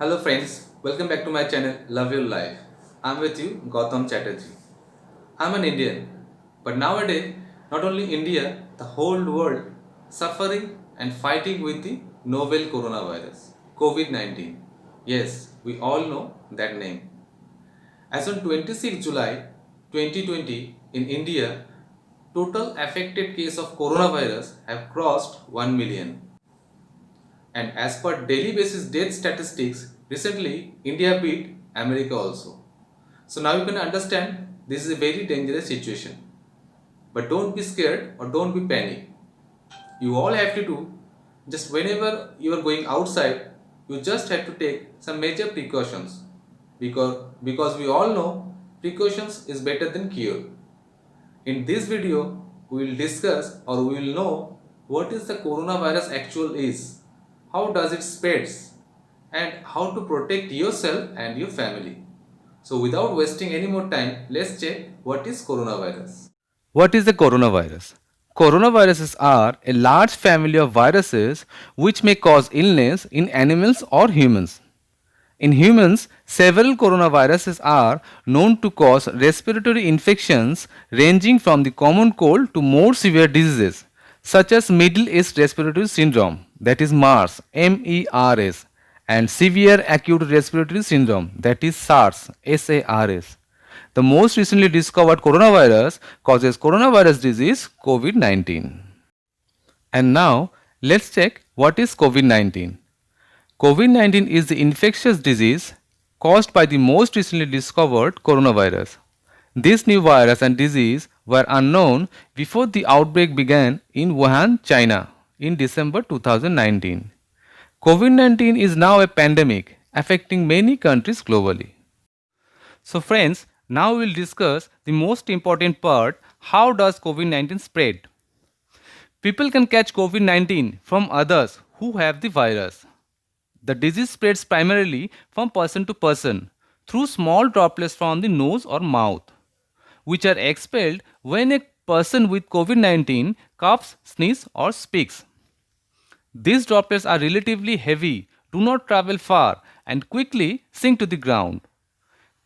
Hello friends, welcome back to my channel Love Your Life. I'm with you Gautam Chatterjee. I'm an Indian, but nowadays not only India, the whole world suffering and fighting with the novel coronavirus, COVID-19. Yes, we all know that name. As on 26 July 2020 in India, total affected case of coronavirus have crossed 1 million. And as per daily basis death statistics, recently India beat America also. So now you can understand this is a very dangerous situation. But don't be scared or don't be panic. You all have to do just whenever you are going outside, you just have to take some major precautions because we all know precautions is better than cure. In this video, we will discuss or we will know what is the coronavirus actual is, how does it spreads, and how to protect yourself and your family. So without wasting any more time, let's check what is coronavirus. What is the coronavirus? Coronaviruses are a large family of viruses which may cause illness in animals or humans. In humans, several coronaviruses are known to cause respiratory infections ranging from the common cold to more severe diseases such as Middle East Respiratory Syndrome, that is MARS, MERS, and Severe Acute Respiratory Syndrome, that is SARS, SARS. The most recently discovered coronavirus causes coronavirus disease COVID 19. And now let's check what is COVID 19. COVID 19 is the infectious disease caused by the most recently discovered coronavirus. This new virus and disease were unknown before the outbreak began in Wuhan, China in December 2019. COVID 19 is now a pandemic affecting many countries globally. So friends, now we will discuss the most important part, how does COVID 19 spread? People can catch COVID 19 from others who have the virus. The disease spreads primarily from person to person through small droplets from the nose or mouth, which are expelled when a person with COVID 19 coughs, sneezes, or speaks. These droplets are relatively heavy, do not travel far, and quickly sink to the ground.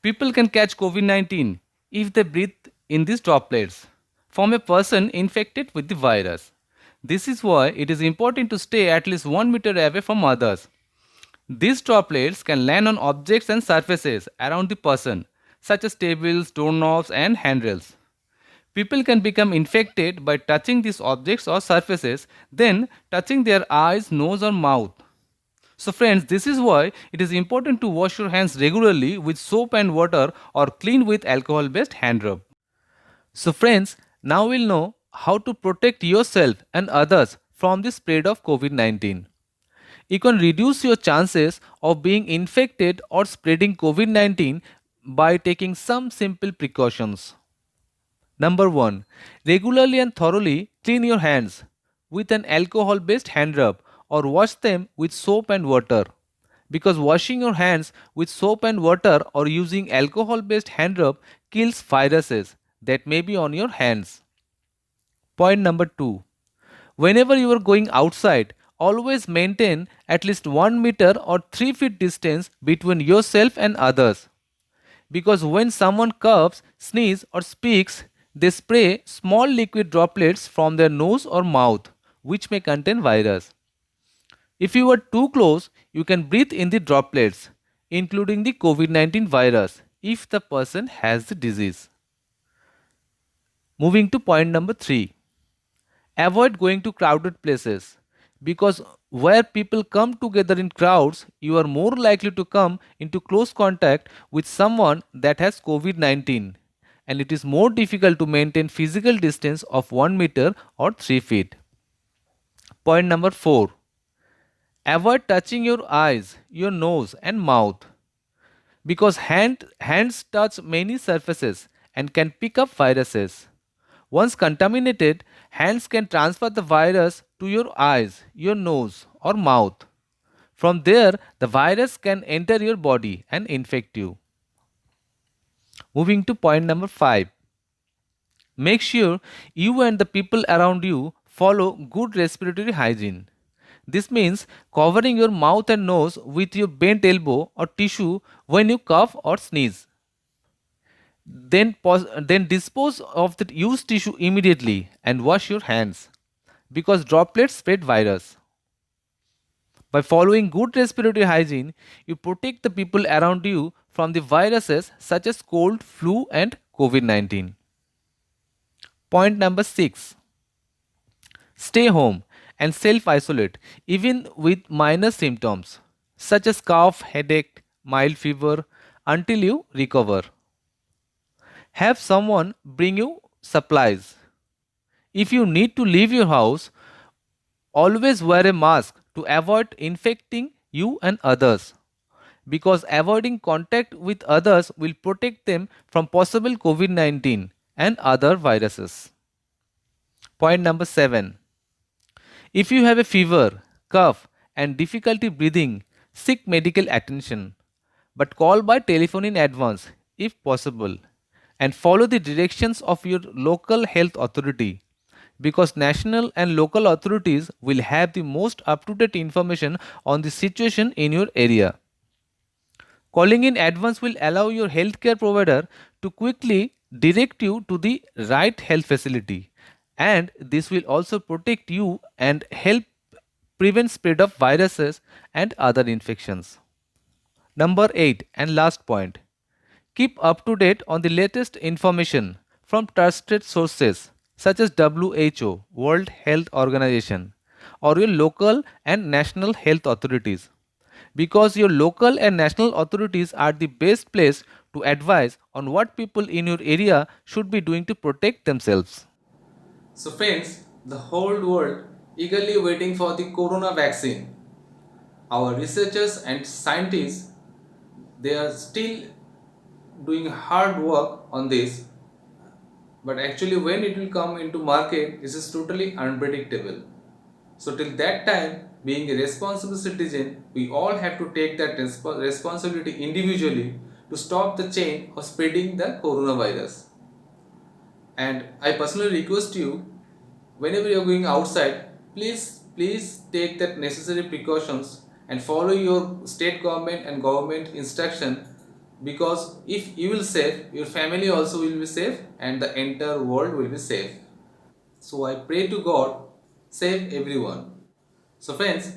People can catch COVID 19 if they breathe in these droplets from a person infected with the virus. This is why it is important to stay at least 1 meter away from others. These droplets can land on objects and surfaces around the person, such as tables, doorknobs, and handrails. People can become infected by touching these objects or surfaces, then touching their eyes, nose, or mouth. So friends, this is why it is important to wash your hands regularly with soap and water or clean with alcohol based hand rub. So friends, now we'll know how to protect yourself and others from the spread of COVID-19. You can reduce your chances of being infected or spreading COVID-19 by taking some simple precautions. Number 1. Regularly and thoroughly clean your hands with an alcohol based hand rub or wash them with soap and water. Because washing your hands with soap and water or using alcohol based hand rub kills viruses that may be on your hands. Point number 2. Whenever you are going outside, always maintain at least 1 meter or 3 feet distance between yourself and others. Because when someone coughs, sneezes, or speaks, they spray small liquid droplets from their nose or mouth, which may contain virus. If you are too close, you can breathe in the droplets, including the COVID 19 virus, if the person has the disease. Moving to point number 3. Avoid going to crowded places because where people come together in crowds, you are more likely to come into close contact with someone that has COVID 19, and it is more difficult to maintain physical distance of 1 meter or 3 feet. Point number 4. Avoid touching your eyes, your nose, and mouth because hands touch many surfaces and can pick up viruses. Once contaminated, hands can transfer the virus to your eyes, your nose, or mouth. From there, the virus can enter your body and infect you. Moving to point number 5. Make sure you and the people around you follow good respiratory hygiene. This means covering your mouth and nose with your bent elbow or tissue when you cough or sneeze. Then dispose of the used tissue immediately and wash your hands because droplets spread virus. By following good respiratory hygiene, you protect the people around you from the viruses such as cold, flu, and COVID 19. Point number 6. Stay home and self isolate even with minor symptoms such as cough, headache, mild fever until you recover. Have someone bring you supplies. If you need to leave your house, always wear a mask to avoid infecting you and others because avoiding contact with others will protect them from possible COVID 19 and other viruses. Point number 7. If you have a fever, cough, and difficulty breathing, seek medical attention. But call by telephone in advance if possible and follow the directions of your local health authority because national and local authorities will have the most up to date information on the situation in your area. Calling in advance will allow your healthcare provider to quickly direct you to the right health facility and this will also protect you and help prevent spread of viruses and other infections. Number 8 and last point. Keep up to date on the latest information from trusted sources such as WHO, World Health Organization, or your local and national health authorities. Because your local and national authorities are the best place to advise on what people in your area should be doing to protect themselves. So friends, the whole world eagerly waiting for the corona vaccine. Our researchers and scientists, they are still doing hard work on this, but actually when it will come into market, this is totally unpredictable. So till that time, being a responsible citizen, we all have to take that responsibility individually to stop the chain of spreading the coronavirus. And I personally request you, whenever you are going outside, please take that necessary precautions and follow your state government and government instruction because if you will save, your family also will be safe and the entire world will be safe. So I pray to God, save everyone. So friends,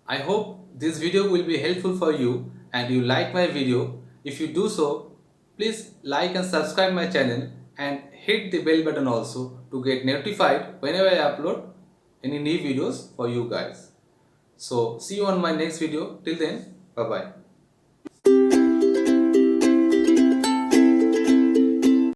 I hope this video will be helpful for you and you like my video. If you do so, please like and subscribe my channel and hit the bell button also to get notified whenever I upload any new videos for you guys. So see you on my next video. Till then, bye bye.